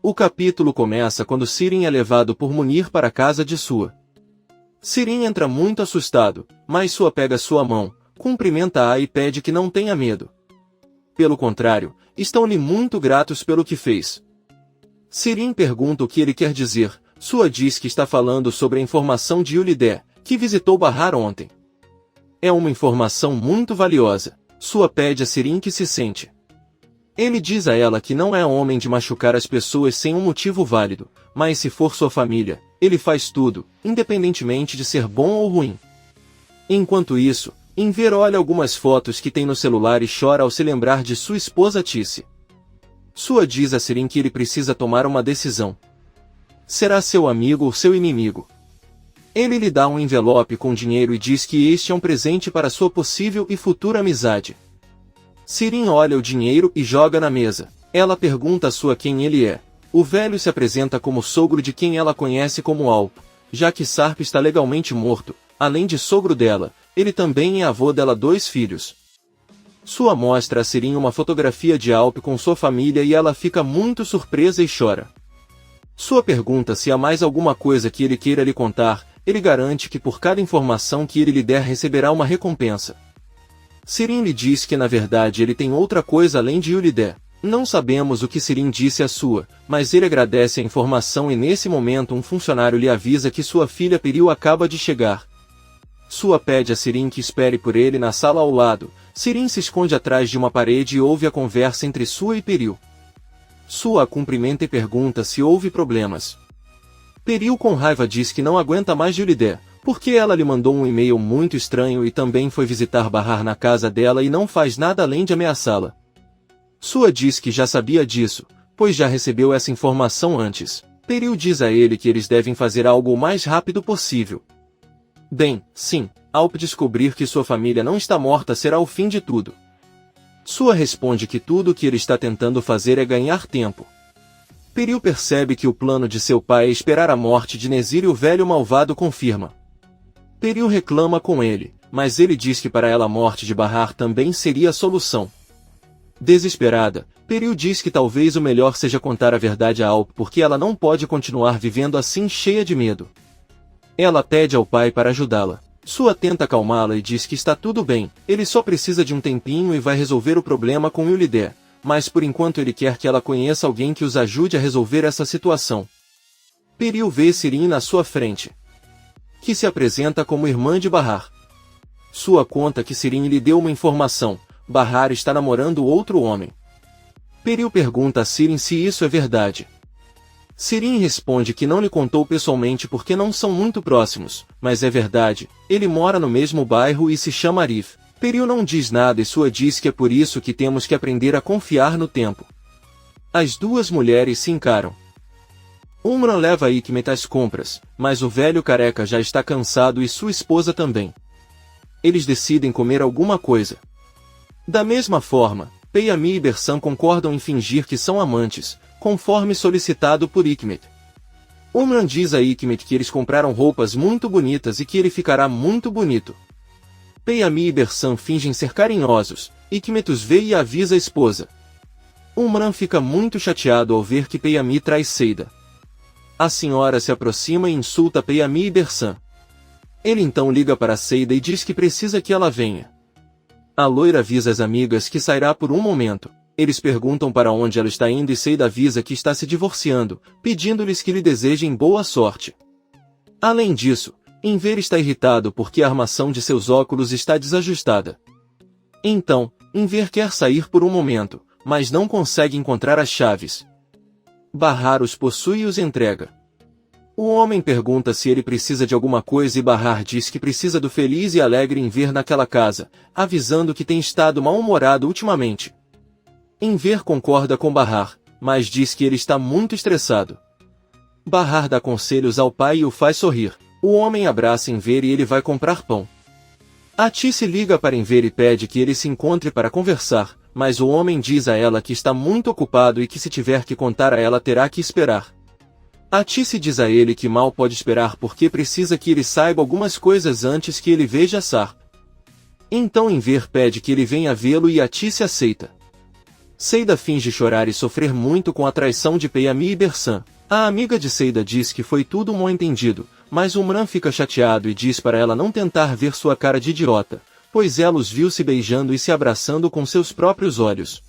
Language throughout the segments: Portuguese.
O capítulo começa quando Sirin é levado por Munir para a casa de Sua. Sirin entra muito assustado, mas Sua pega sua mão, cumprimenta-a e pede que não tenha medo. Pelo contrário, estão-lhe muito gratos pelo que fez. Sirin pergunta o que ele quer dizer. Sua diz que está falando sobre a informação de Yulidé, que visitou Bahar ontem. É uma informação muito valiosa. Sua pede a Sirin que se sente. Ele diz a ela que não é homem de machucar as pessoas sem um motivo válido, mas se for sua família, ele faz tudo, independentemente de ser bom ou ruim. Enquanto isso, Enver olha algumas fotos que tem no celular e chora ao se lembrar de sua esposa Tice. Sua diz a Sirin que ele precisa tomar uma decisão. Será seu amigo ou seu inimigo? Ele lhe dá um envelope com dinheiro e diz que este é um presente para sua possível e futura amizade. Sirin olha o dinheiro e joga na mesa. Ela pergunta a Sua quem ele é. O velho se apresenta como sogro de quem ela conhece como Alp, já que Sarp está legalmente morto. Além de sogro dela, ele também é avô dela 2 filhos. Sua mostra a Sirin uma fotografia de Alp com sua família e ela fica muito surpresa e chora. Sua pergunta se há mais alguma coisa que ele queira lhe contar. Ele garante que por cada informação que ele lhe der receberá uma recompensa. Sirin lhe diz que na verdade ele tem outra coisa além de Yulidé. Não sabemos o que Sirin disse a Sua, mas ele agradece a informação e nesse momento um funcionário lhe avisa que sua filha Peril acaba de chegar. Sua pede a Sirin que espere por ele na sala ao lado. Sirin se esconde atrás de uma parede e ouve a conversa entre Sua e Peril. Sua a cumprimenta e pergunta se houve problemas. Peril com raiva diz que não aguenta mais Yulidé, porque ela lhe mandou um e-mail muito estranho e também foi visitar Bahar na casa dela e não faz nada além de ameaçá-la. Sua diz que já sabia disso, pois já recebeu essa informação antes. Peril diz a ele que eles devem fazer algo o mais rápido possível. Bem, sim, ao descobrir que sua família não está morta será o fim de tudo. Sua responde que tudo o que ele está tentando fazer é ganhar tempo. Peril percebe que o plano de seu pai é esperar a morte de Nezir e o velho malvado confirma. Peril reclama com ele, mas ele diz que para ela a morte de Bahar também seria a solução. Desesperada, Peril diz que talvez o melhor seja contar a verdade a Alp porque ela não pode continuar vivendo assim cheia de medo. Ela pede ao pai para ajudá-la. Sua tenta acalmá-la e diz que está tudo bem, ele só precisa de um tempinho e vai resolver o problema com Yulidé, mas por enquanto ele quer que ela conheça alguém que os ajude a resolver essa situação. Peril vê Sirin na sua frente, que se apresenta como irmã de Bahar. Sua conta que Sirin lhe deu uma informação: Bahar está namorando outro homem. Peril pergunta a Sirin se isso é verdade. Sirin responde que não lhe contou pessoalmente porque não são muito próximos, mas é verdade, ele mora no mesmo bairro e se chama Arif. Peril não diz nada e Sua diz que é por isso que temos que aprender a confiar no tempo. As duas mulheres se encaram. Umran leva Hikmet às compras, mas o velho careca já está cansado e sua esposa também. Eles decidem comer alguma coisa. Da mesma forma, Peyami e Bersan concordam em fingir que são amantes, conforme solicitado por Hikmet. Umran diz a Hikmet que eles compraram roupas muito bonitas e que ele ficará muito bonito. Peyami e Bersan fingem ser carinhosos, Hikmet os vê e avisa a esposa. Umran fica muito chateado ao ver que Peyami traz Seida. A senhora se aproxima e insulta Peyami e Bersan. Ele então liga para Seida e diz que precisa que ela venha. A loira avisa as amigas que sairá por um momento. Eles perguntam para onde ela está indo e Seida avisa que está se divorciando, pedindo-lhes que lhe desejem boa sorte. Além disso, Enver está irritado porque a armação de seus óculos está desajustada. Então, Enver quer sair por um momento, mas não consegue encontrar as chaves. Bahar os possui e os entrega. O homem pergunta se ele precisa de alguma coisa e Bahar diz que precisa do feliz e alegre Enver naquela casa, avisando que tem estado mal-humorado ultimamente. Enver concorda com Bahar, mas diz que ele está muito estressado. Bahar dá conselhos ao pai e o faz sorrir. O homem abraça Enver e ele vai comprar pão. Tice liga para Enver e pede que ele se encontre para conversar, mas o homem diz a ela que está muito ocupado e que se tiver que contar a ela terá que esperar. Tice diz a ele que mal pode esperar porque precisa que ele saiba algumas coisas antes que ele veja Sarp. Então Enver pede que ele venha vê-lo e Tice aceita. Seida finge chorar e sofrer muito com a traição de Peyami e Bersan. A amiga de Seida diz que foi tudo um mal-entendido, mas Umran fica chateado e diz para ela não tentar ver sua cara de idiota, pois ela os viu se beijando e se abraçando com seus próprios olhos.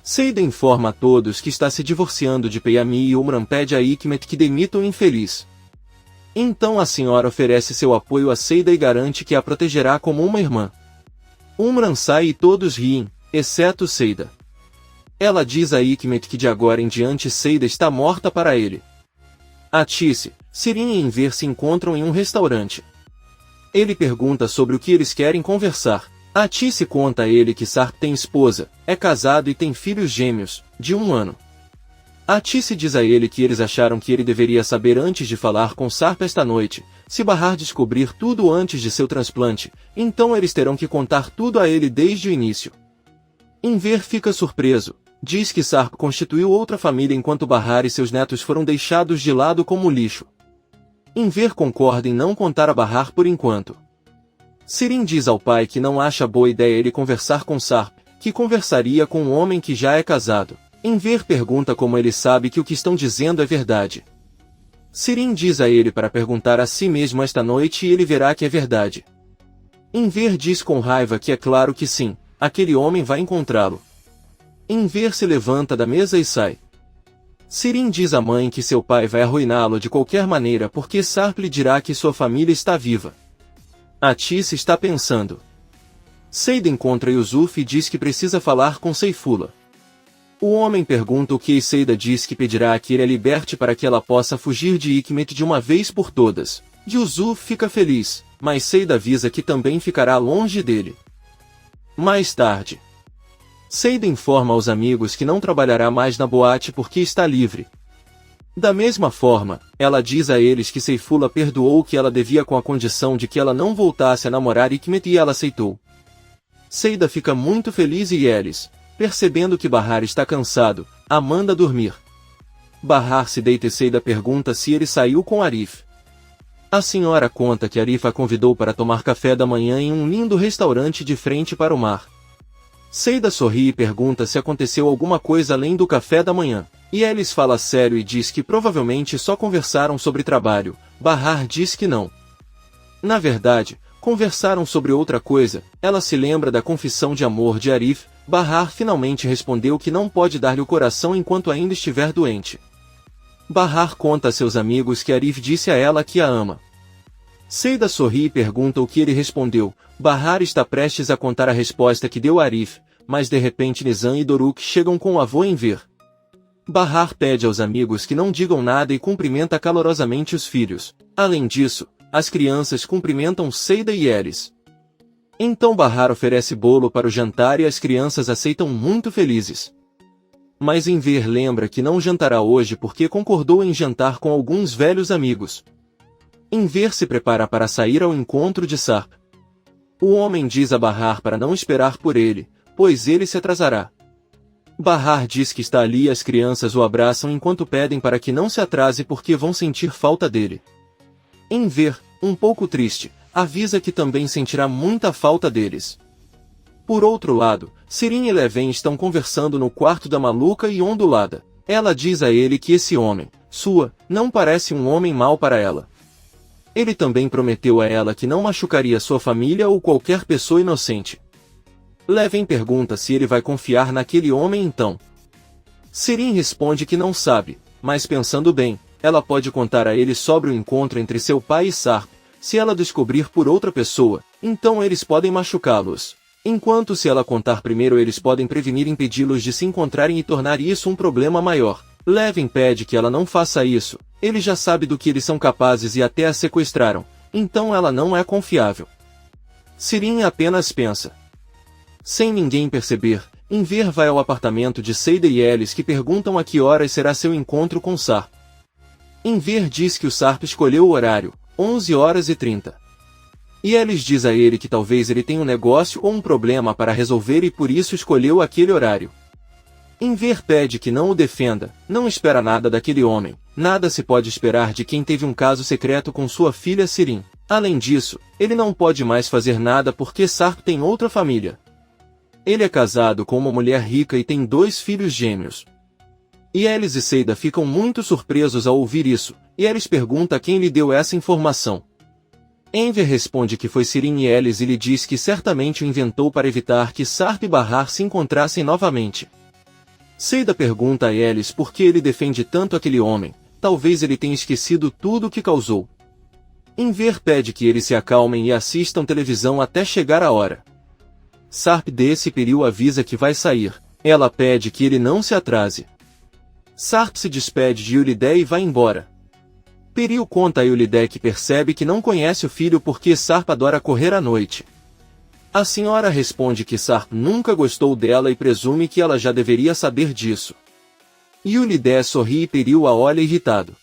Seida informa a todos que está se divorciando de Peyami e Umran pede a Hikmet que demita o infeliz. Então a senhora oferece seu apoio a Seida e garante que a protegerá como uma irmã. Umran sai e todos riem, exceto Seida. Ela diz a Hikmet que de agora em diante Seida está morta para ele. Atice, Sirin e Enver se encontram em um restaurante. Ele pergunta sobre o que eles querem conversar. Atice conta a ele que Sarp tem esposa, é casado e tem filhos gêmeos, de 1 ano. Atice diz a ele que eles acharam que ele deveria saber antes de falar com Sarp esta noite. Se Bahar descobrir tudo antes de seu transplante, então eles terão que contar tudo a ele desde o início. Enver fica surpreso. Diz que Sarp constituiu outra família enquanto Bahar e seus netos foram deixados de lado como lixo. Enver concorda em não contar a Bahar por enquanto. Sirin diz ao pai que não acha boa ideia ele conversar com Sarp, que conversaria com um homem que já é casado. Enver pergunta como ele sabe que o que estão dizendo é verdade. Sirin diz a ele para perguntar a si mesmo esta noite e ele verá que é verdade. Enver diz com raiva que é claro que sim, aquele homem vai encontrá-lo. Enver se levanta da mesa e sai. Sirin diz à mãe que seu pai vai arruiná-lo de qualquer maneira porque Sarp lhe dirá que sua família está viva. Atice está pensando. Seida encontra Yusuf e diz que precisa falar com Seifula. O homem pergunta o que e Seida diz que pedirá que ele a liberte para que ela possa fugir de Hikmet de uma vez por todas. Yusuf fica feliz, mas Seida avisa que também ficará longe dele. Mais tarde, Seida informa aos amigos que não trabalhará mais na boate porque está livre. Da mesma forma, ela diz a eles que Seifula perdoou o que ela devia com a condição de que ela não voltasse a namorar Hikmet e ela aceitou. Seida fica muito feliz e eles, percebendo que Bahar está cansado, a manda dormir. Bahar se deita e Seida pergunta se ele saiu com Arif. A senhora conta que Arif a convidou para tomar café da manhã em um lindo restaurante de frente para o mar. Seida sorri e pergunta se aconteceu alguma coisa além do café da manhã. E Elis fala sério e diz que provavelmente só conversaram sobre trabalho. Bahar diz que não. Na verdade, conversaram sobre outra coisa. Ela se lembra da confissão de amor de Arif. Bahar finalmente respondeu que não pode dar-lhe o coração enquanto ainda estiver doente. Bahar conta a seus amigos que Arif disse a ela que a ama. Seida sorri e pergunta o que ele respondeu. Bahar está prestes a contar a resposta que deu a Arif, mas de repente Nizam e Doruk chegam com o avô Enver. Bahar pede aos amigos que não digam nada e cumprimenta calorosamente os filhos. Além disso, as crianças cumprimentam Seida e Elis. Então Bahar oferece bolo para o jantar e as crianças aceitam muito felizes. Mas Enver lembra que não jantará hoje porque concordou em jantar com alguns velhos amigos. Enver se prepara para sair ao encontro de Sarp. O homem diz a Bahar para não esperar por ele, pois ele se atrasará. Bahar diz que está ali e as crianças o abraçam enquanto pedem para que não se atrase porque vão sentir falta dele. Enver, um pouco triste, avisa que também sentirá muita falta deles. Por outro lado, Sirin e Leven estão conversando no quarto da maluca e ondulada. Ela diz a ele que esse homem, não parece um homem mau para ela. Ele também prometeu a ela que não machucaria sua família ou qualquer pessoa inocente. Leven pergunta se ele vai confiar naquele homem então. Sirin responde que não sabe, mas pensando bem, ela pode contar a ele sobre o encontro entre seu pai e Sarp. Se ela descobrir por outra pessoa, então eles podem machucá-los. Enquanto se ela contar primeiro eles podem prevenir e impedi-los de se encontrarem e tornar isso um problema maior. Leven pede que ela não faça isso. Ele já sabe do que eles são capazes e até a sequestraram, então ela não é confiável. Sirin apenas pensa. Sem ninguém perceber, Enver vai ao apartamento de Seida e Elis que perguntam a que horas será seu encontro com Sarp. Enver diz que o Sarp escolheu o horário, 11h30. E Elis diz a ele que talvez ele tenha um negócio ou um problema para resolver e por isso escolheu aquele horário. Enver pede que não o defenda, não espera nada daquele homem, nada se pode esperar de quem teve um caso secreto com sua filha Sirin. Além disso, ele não pode mais fazer nada porque Sarp tem outra família. Ele é casado com uma mulher rica e tem 2 filhos gêmeos. E Elis e Seida ficam muito surpresos ao ouvir isso, e Elis pergunta quem lhe deu essa informação. Enver responde que foi Sirin e Elis e lhe diz que certamente o inventou para evitar que Sarp e Bahar se encontrassem novamente. Seida pergunta a Elis por que ele defende tanto aquele homem, talvez ele tenha esquecido tudo o que causou. Enver pede que eles se acalmem e assistam televisão até chegar a hora. Sarp desse período avisa que vai sair, ela pede que ele não se atrase. Sarp se despede de Yulidé e vai embora. Peril conta a Yulidé que percebe que não conhece o filho porque Sarp adora correr à noite. A senhora responde que Sarp nunca gostou dela e presume que ela já deveria saber disso. Yulidé sorri e Peril a olha irritado.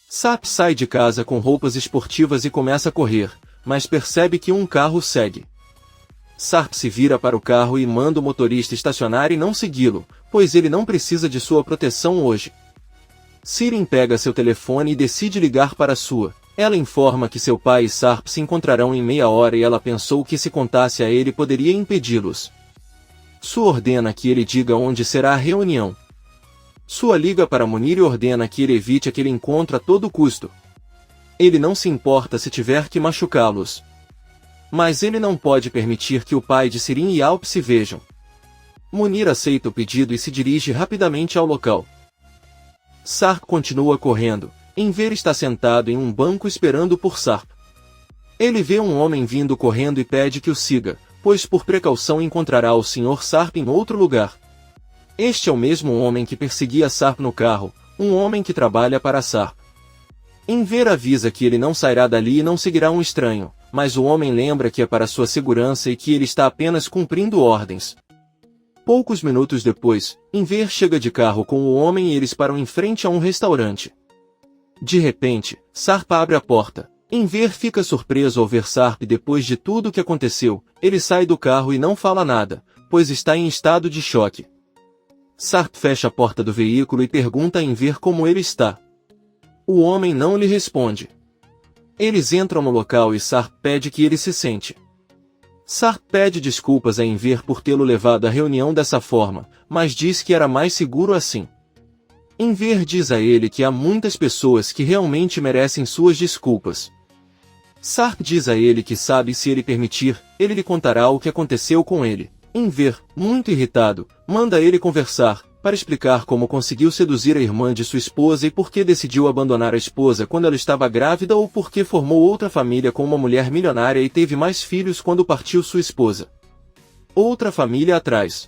Sarp sai de casa com roupas esportivas e começa a correr, mas percebe que um carro segue. Sarp se vira para o carro e manda o motorista estacionar e não segui-lo, pois ele não precisa de sua proteção hoje. Sirin pega seu telefone e decide ligar para sua. Ela informa que seu pai e Sarp se encontrarão em meia hora e ela pensou que se contasse a ele poderia impedi-los. Sua ordena que ele diga onde será a reunião. Sua liga para Munir e ordena que ele evite aquele encontro a todo custo. Ele não se importa se tiver que machucá-los. Mas ele não pode permitir que o pai de Sirin e Alp se vejam. Munir aceita o pedido e se dirige rapidamente ao local. Sarp continua correndo. Enver está sentado em um banco esperando por Sarp. Ele vê um homem vindo correndo e pede que o siga, pois por precaução encontrará o Sr. Sarp em outro lugar. Este é o mesmo homem que perseguia Sarp no carro, um homem que trabalha para Sarp. Enver avisa que ele não sairá dali e não seguirá um estranho, mas o homem lembra que é para sua segurança e que ele está apenas cumprindo ordens. Poucos minutos depois, Enver chega de carro com o homem e eles param em frente a um restaurante. De repente, Sarp abre a porta. Enver fica surpreso ao ver Sarp depois de tudo o que aconteceu. Ele sai do carro e não fala nada, pois está em estado de choque. Sarp fecha a porta do veículo e pergunta a Enver como ele está. O homem não lhe responde. Eles entram no local e Sarp pede que ele se sente. Sarp pede desculpas a Enver por tê-lo levado à reunião dessa forma, mas diz que era mais seguro assim. Enver diz a ele que há muitas pessoas que realmente merecem suas desculpas. Sarp diz a ele que sabe se ele permitir, ele lhe contará o que aconteceu com ele. Enver, muito irritado, manda ele conversar, para explicar como conseguiu seduzir a irmã de sua esposa e por que decidiu abandonar a esposa quando ela estava grávida ou por que formou outra família com uma mulher milionária e teve mais filhos quando partiu sua esposa. Outra família atrás.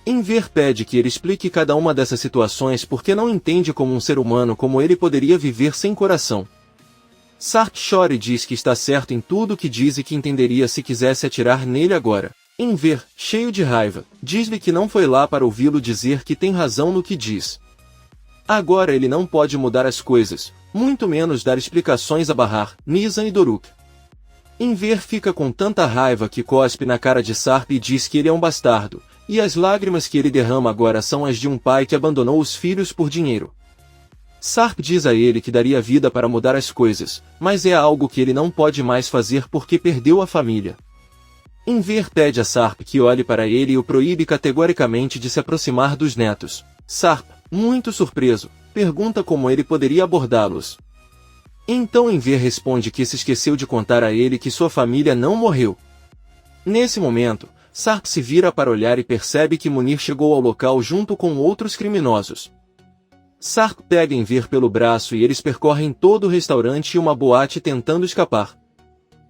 Enver pede que ele explique cada uma dessas situações porque não entende como um ser humano como ele poderia viver sem coração. Sarp chora e diz que está certo em tudo o que diz e que entenderia se quisesse atirar nele agora. Enver, cheio de raiva, diz-lhe que não foi lá para ouvi-lo dizer que tem razão no que diz. Agora ele não pode mudar as coisas, muito menos dar explicações a Bahar, Nizam e Doruk. Enver fica com tanta raiva que cospe na cara de Sarp e diz que ele é um bastardo, e as lágrimas que ele derrama agora são as de um pai que abandonou os filhos por dinheiro. Sarp diz a ele que daria vida para mudar as coisas, mas é algo que ele não pode mais fazer porque perdeu a família. Enver pede a Sarp que olhe para ele e o proíbe categoricamente de se aproximar dos netos. Sarp, muito surpreso, pergunta como ele poderia abordá-los. Então Enver responde que se esqueceu de contar a ele que sua família não morreu. Nesse momento, Sarp se vira para olhar e percebe que Munir chegou ao local junto com outros criminosos. Sarp pega Enver pelo braço e eles percorrem todo o restaurante e uma boate tentando escapar.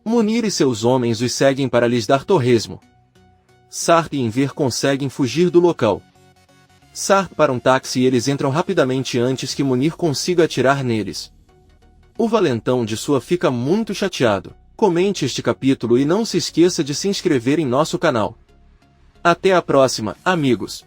Munir e seus homens os seguem para lhes dar torresmo. Sarp e Enver conseguem fugir do local. Sarp para um táxi e eles entram rapidamente antes que Munir consiga atirar neles. O valentão de Sua fica muito chateado. Comente este capítulo e não se esqueça de se inscrever em nosso canal. Até a próxima, amigos!